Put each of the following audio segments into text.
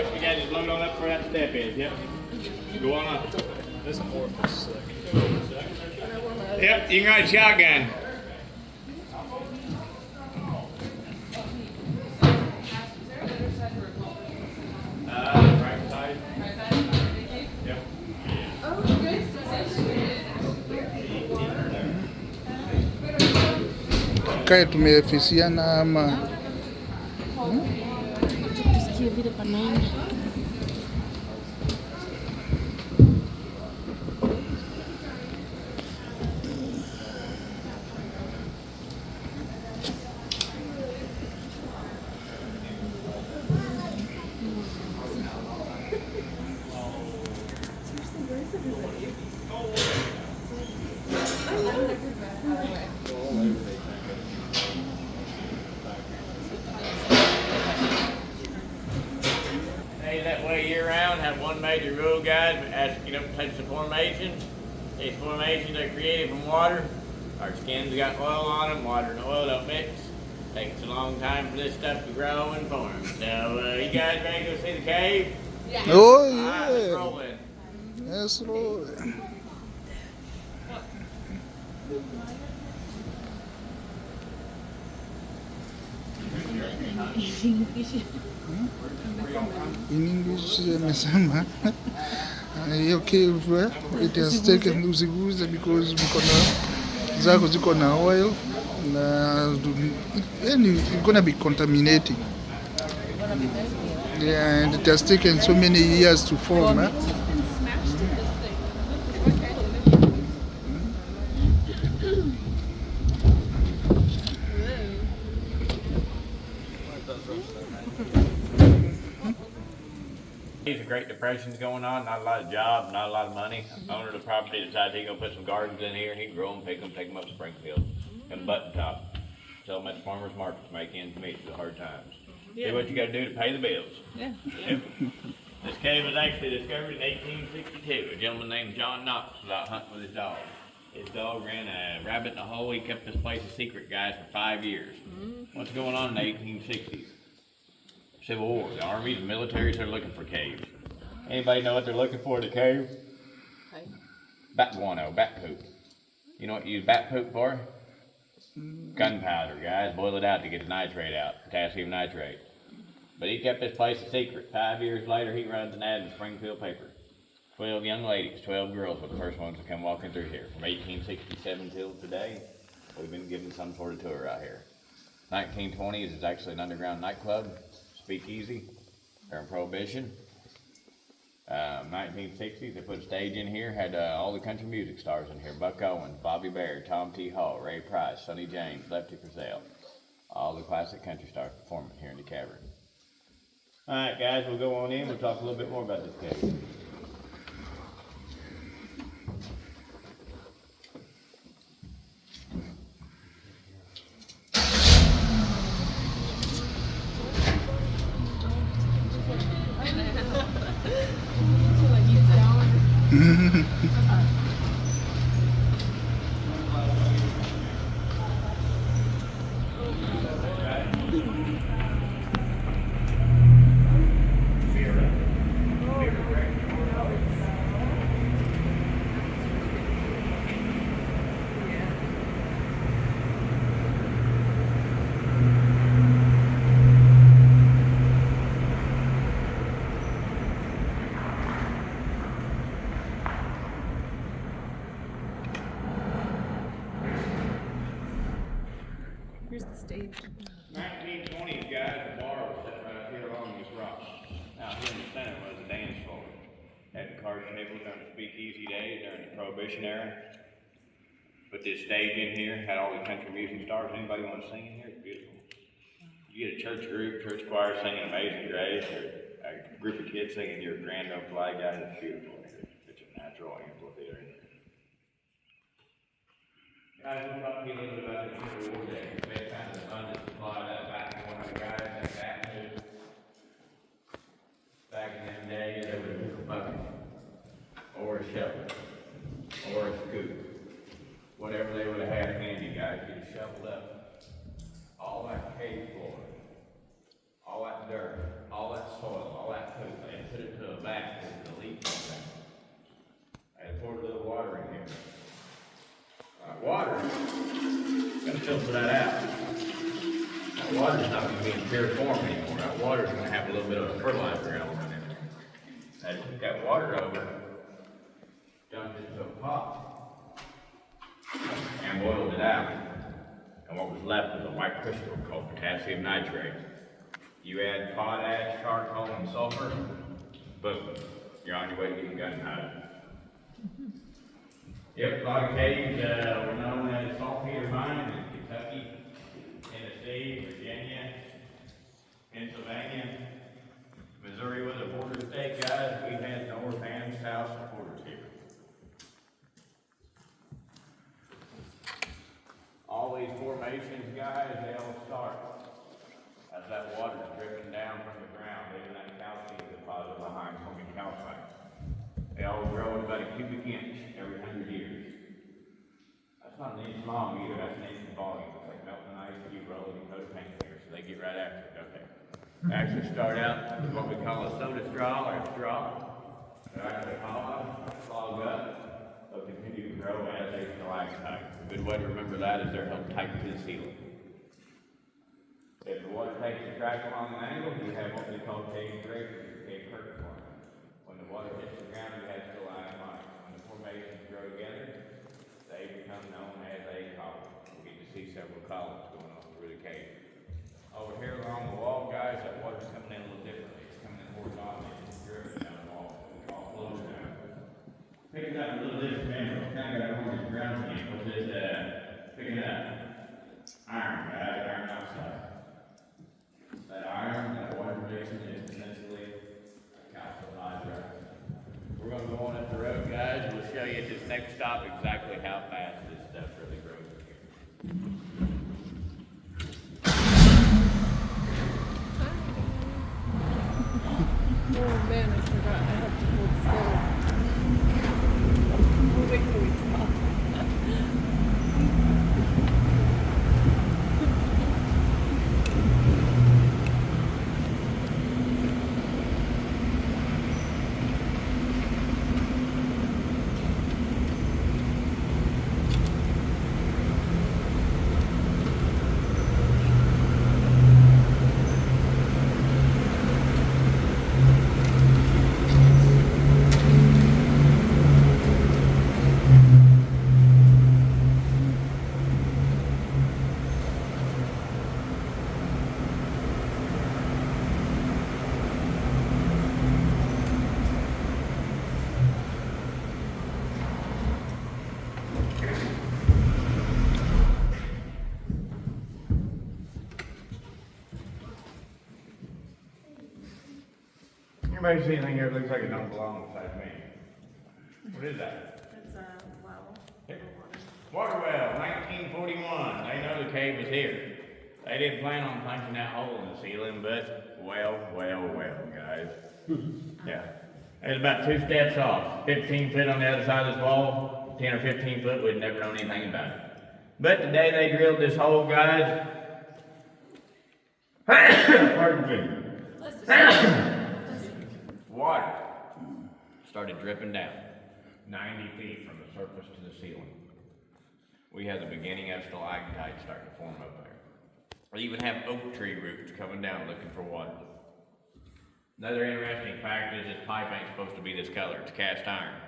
Yep, you guys just load on up where that step is. Yep. Go on up. This fourth is sick. Yep, you can ride shotgun. Right side. Yep. Kae tumefisiana ama Tusikie vile panaenda. Hey, that way year round, have one major rule, guys, as you know, takes the formations. These formations are created from water. Our skins got oil on them, water and oil don't mix. Takes a long time for this stuff to grow and form. So, you guys ready to go see the cave? oh All right, let's yeah, roll in. yes Lord. In English amesema hiyo cave it has taken usiguze because zako ziko na oil na yani it's gonna be contaminating. Yeah, and it has taken so many years to form. These are Great Depression's going on, not a lot of jobs, not a lot of money. Owner of the property decided he's gonna put some gardens in here, he'd grow them, pick them, take them up to Springfield. And button top, sell them at the farmer's market to make ends meet through the hard times. Do what you gotta do to pay the bills. Yeah. Yep. This cave was actually discovered in 1862. A gentleman named John Knox was out hunting with his dog. His dog ran a rabbit in a hole. He kept this place a secret, guys, for 5 years. What's going on in the 1860s? Civil War. The armies and militaries are looking for caves. Anybody know what they're looking for in the cave? Okay. Bat guano, bat poop. You know what you use bat poop for? Gunpowder, guys. Boil it out to get the nitrate out, potassium nitrate. But he kept this place a secret. 5 years later, he runs an ad in the Springfield paper. 12 young ladies, 12 girls were the first ones to come walking through here. From 1867 till today, we've been given some sort of tour out here. 1920s is actually an underground nightclub, speakeasy, during Prohibition. 1960s, they put a stage in here, had all the country music stars in here. Buck Owens, Bobby Baird, Tom T. Hall, Ray Price, Sonny James, Lefty Frizzell. All the classic country stars performing here in the cavern. All right, guys, we'll go on in. We'll talk a little bit more about this cave. Here's the stage. 1920s, guys, the bar was set right here along this rock. Out here in the center was a dance floor. Had the card table during the speakeasy days, during the Prohibition era. Put this stage in here, had all the country music stars. Anybody want to sing in here? It's beautiful. You get a church group, church choir singing Amazing Grace, or a group of kids singing Your Grand Old Flag, guys, it's beautiful. It's a natural amphitheater in here. Guys, we'll talk to you a little bit about the Civil War days. We had kind of abundant supply of that back in 100 guys, that back news. Back in them days, there was a bucket, or a shovel, or a scoop. Whatever they would have had handy, guys, get shoveled up. All that cave floor, all that dirt, all that soil, all that poop, filter that out. That water's not gonna be in pure form anymore. That water's gonna have a little bit of a fertilizer element in it. I took that water over, dumped it into a pot, and boiled it out. And what was left was a white crystal called potassium nitrate. You add potash, charcoal, and sulfur, boom, you're on your way to getting gunpowder. Yep, a lot of caves were known as saltpeter mines in Kentucky, Tennessee, Virginia, Pennsylvania. Missouri was a border state, guys. We had north and south borders here. All these formations, guys, they all start as that water's dripping down from the ground, leaving that calcium deposit behind forming calcite. They all grow at about a cubic inch every 100 years. That's not an inch long either, that's an inch in volume. It's like melting ice, you roll it, you coat a paint here, so they get right after it, okay. They actually start out with what we call a soda straw or a straw. They're actually hollow, clog up, they'll continue to grow as they stalactite. A good way to remember that is they're held tight to the ceiling. If the water takes a track along an angle, you have what we call cave breakers or cave curtain forming. When the water hits the ground, you have stalagmites. When the formations grow together, they become known as a column. We get to see several columns going on through the cave. Over here along the wall, guys, that water's coming in a little differently. It's coming in horizontally. It's dripping down the wall. We call flow down. Picking up a little different mineral. Kind of got a orange ground skin. What's this? Picking up iron, guys. Iron oxide. That iron, that water mixing is essentially calcium hydride. We're going to go on up the road, guys. We'll show you at this next stop exactly how fast this stuff really grows here. Oh man, I forgot. I have to hold still. Moving till we stop. Anybody see anything here that looks like it don't belong besides me? What is that? It's a well. Water well, 1941. They know the cave was here. They didn't plan on punching that hole in the ceiling, but well, guys. Yeah. It's about 2 steps off. 15 foot on the other side of this wall. 10 or 15 foot, we'd never known anything about it. But the day they drilled this hole, guys. Pardon me. Water started dripping down 90 feet from the surface to the ceiling. We had the beginning of stalactites starting to form up there. We even have oak tree roots coming down looking for water. Another interesting fact is this pipe ain't supposed to be this color. It's cast iron,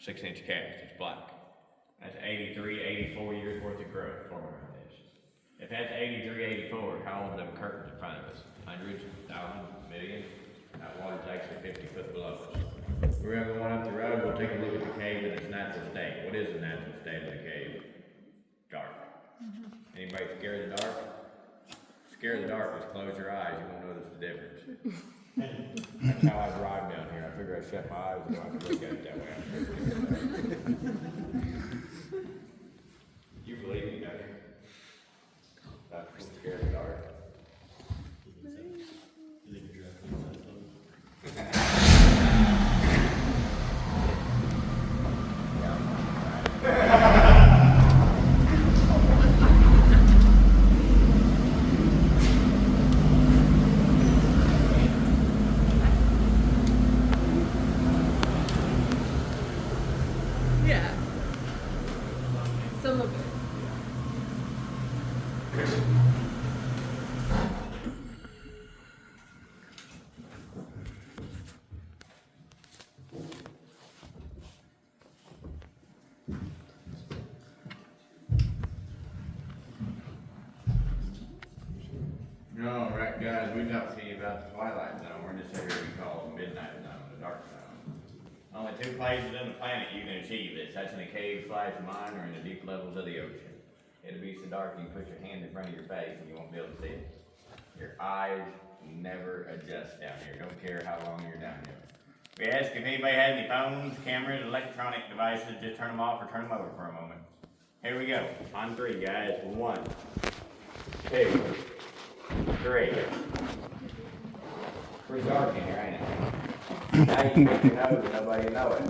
6-inch cast, it's black. That's 83, 84 years worth of growth forming around this. If that's 83, 84, how old are them curtains in front of us? Hundreds, thousands, millions? That water's actually 50 foot below us. We're going to go on up the road, we'll take a look at the cave in its natural state. What is the natural state of the cave? Dark. Anybody scared of the dark? Scared of the dark, just close your eyes, you won't notice the difference. That's how I drive down here. I figure I shut my eyes and don't have to look at it that way. You believe me, don't you? That's scared of the dark. Yeah. Some of it. All right, guys, we talked to you about the twilight zone. We're in this area we call the midnight zone, the dark zone. Only two places on the planet you can achieve this. That's in a cave slash mine or in the deep levels of the ocean. It'll be so dark you can put your hand in front of your face and you won't be able to see it. Your eyes never adjust down here. Don't care how long you're down here. We ask if anybody has any phones, cameras, electronic devices, just turn them off or turn them over for a moment. Here we go. On three, guys. 1, 2, 3. Pretty dark in here, ain't it? Now you can pick your nose and nobody know it.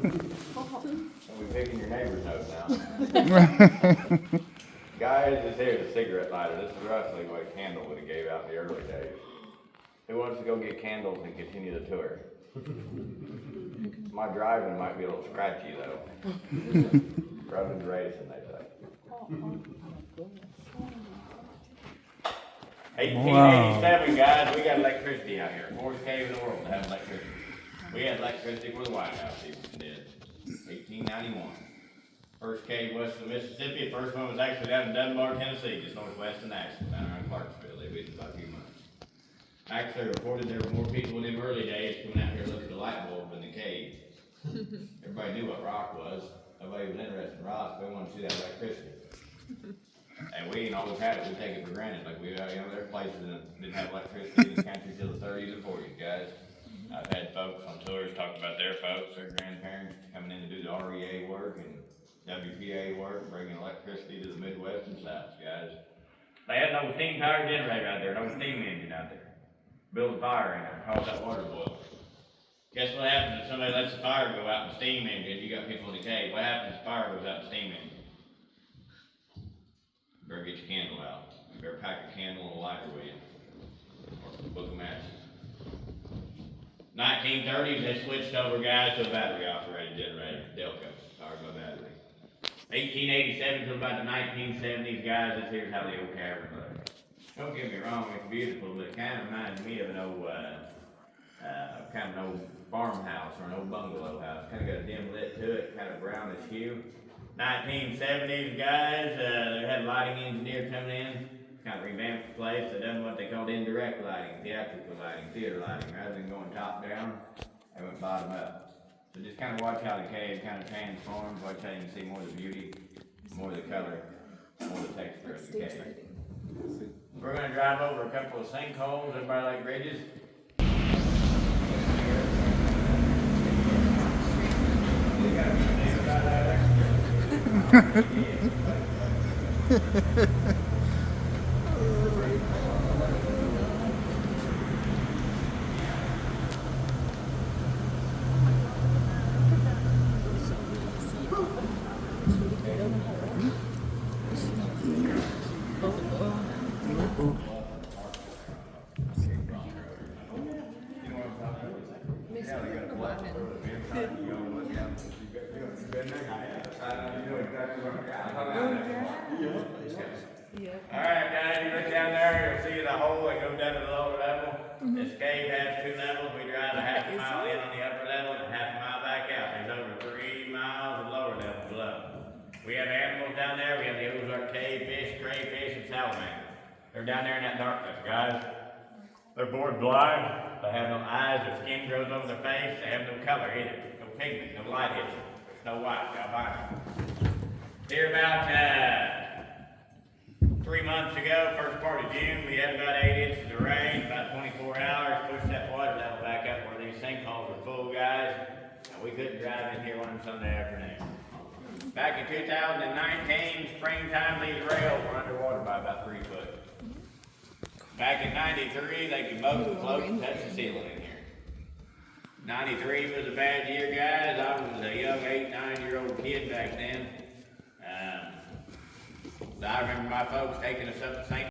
And we're picking your neighbor's nose now. Guys, this here is a cigarette lighter. This is roughly what a candle would have gave out in the early days. Who wants to go get candles and continue the tour? My driving might be a little scratchy though. Driving's racing, they say. 1887, guys, we got electricity out here. Fourth cave in the world to have electricity. We had electricity for the White House even did. 1891. First cave west of the Mississippi. The first one was actually down in Dunbar, Tennessee, just northwest of Nashville, down around Clarksville. They've been about a few months. Actually reported there were more people in them early days coming out here looking at the light bulb in the cave. Everybody knew what rock was. Nobody was interested in rock. They wanted to see that electricity. And we ain't always had it. We take it for granted. Like there are places that didn't have electricity in this country till the 30s and 40s, guys. I've had folks on tours talk about their folks, their grandparents coming in to do the REA work and WPA work, bringing electricity to the Midwest and South, guys. They had no steam power generator out there, no steam engine out there. Build a fire in there, cause that water boil. Guess what happens if somebody lets the fire go out in the steam engine? You got people in the cave. What happens if the fire goes out in the steam engine? You better get your candle out. You better pack a candle and a lighter with you. Or a book of matches. 1930s, they switched over, guys, to a battery-operated generator, Delco, powered by battery. 1887 to about the 1970s, guys, this here's how the old cavern looked. Don't get me wrong, it's beautiful, but it kind of reminds me of an old, farmhouse or an old bungalow house. Kind of got a dim lit to it, kind of brownish hue. 1970s, guys, they had a lighting engineer coming in, kind of revamped the place. They done what they called indirect lighting, theatrical lighting, theater lighting. Rather than going top down, they went bottom up. So just kind of watch how the cave kind of transforms, watch how you can see more of the beauty, more of the color, more of the texture of the cave. We're going to drive over a couple of sinkholes. Everybody like bridges? Alright, guys, you look down there, you'll see the hole that goes down to the lower level. This cave has 2 levels. We drive a half a mile in on the upper level and half a mile back out. There's over 3 miles of lower level below. We have animals down there. We have the Ozark cave fish, crayfish, and salamander. They're down there in that darkness, guys. They're born blind. They have no eyes. Their skin grows over their face. They have no color either. No pigment, no light hits them. Snow White, albino. Here about 3 months ago, first part of June, we had about 8 inches of rain, about 24 hours, pushed that water level back up where these sinkholes were full, guys, and we couldn't drive in here one Sunday afternoon. Back in 2019, springtime, these rails were underwater by about 3 foot. Back in 93, they could both float and touch the ceiling in here. 93 was a bad year, guys. I was a young 8, 9-year-old kid back then. I remember my folks taking us up to St.